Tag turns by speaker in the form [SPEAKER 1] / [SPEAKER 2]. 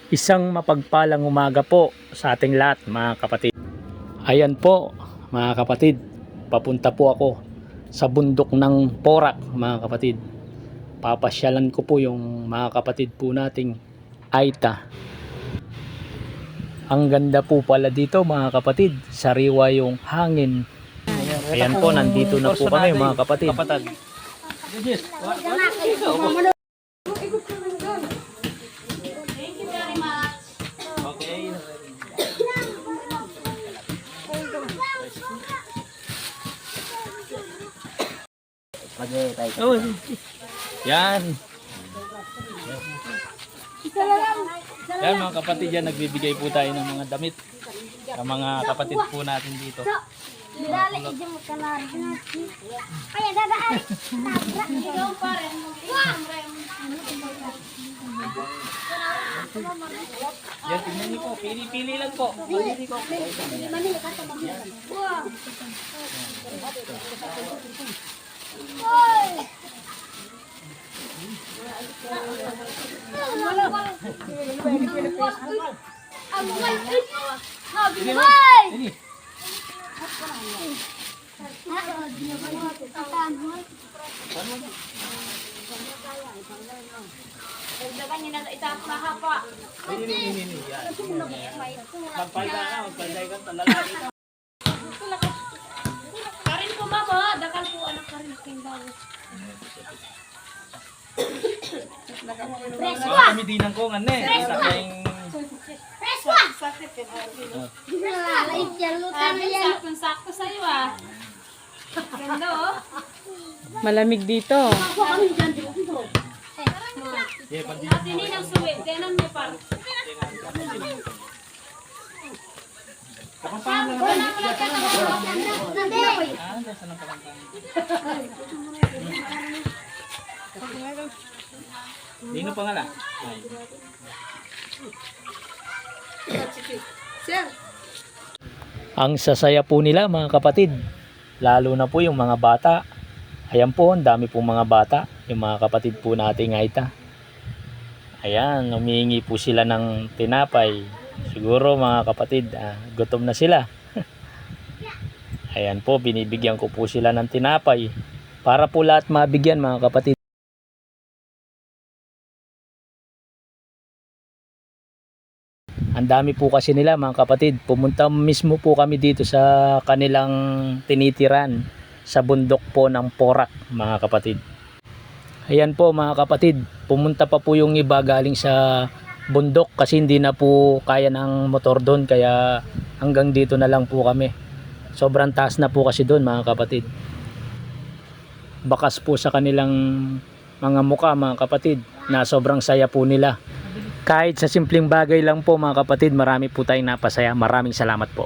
[SPEAKER 1] Isang mapagpalang umaga po sa ating lahat mga kapatid. Ayan po mga kapatid, papunta po ako sa bundok ng Porac mga kapatid. Papasyalan ko po yung mga kapatid po nating Aita. Ang ganda po pala dito mga kapatid, sariwa yung hangin. Ayan po, nandito na po kami mga kapatid. Oh, yan. Yan mga kapatid, yan nagbibigay po tayo ng mga damit sa mga kapatid po natin dito. Yan, tingnan niyo po, pili-pili lang po. Mamili ko.
[SPEAKER 2] Karin po mama, dakal po anak karin king daw.
[SPEAKER 1] Kami dinang ko nga sa kayong
[SPEAKER 2] Sakto sa'yo ah. Ganda oh.
[SPEAKER 3] Malamig dito.
[SPEAKER 2] At hindi nang suwi, tinan mo par.
[SPEAKER 1] Dino pa nga la. Ang sasaya po nila mga kapatid, lalo na po yung mga bata. Ayan po, ang dami pong mga bata, yung mga kapatid po nating Aita. Ayan, humihingi po sila ng tinapay. Siguro mga kapatid, gutom na sila. Ayan po, binibigyan ko po sila ng tinapay para po lahat mabigyan mga kapatid. Ang dami po kasi nila mga kapatid. Pumunta mismo po kami dito sa kanilang tinitiran sa bundok po ng Porac mga kapatid. Ayan po mga kapatid, pumunta pa po yung iba galing sa bundok kasi hindi na po kaya ng motor doon, kaya hanggang dito na lang po kami. Sobrang taas na po kasi doon mga kapatid. Bakas po sa kanilang mga muka mga kapatid na sobrang saya po nila. Kahit sa simpleng bagay lang po mga kapatid, marami po tayong napasaya. Maraming salamat po.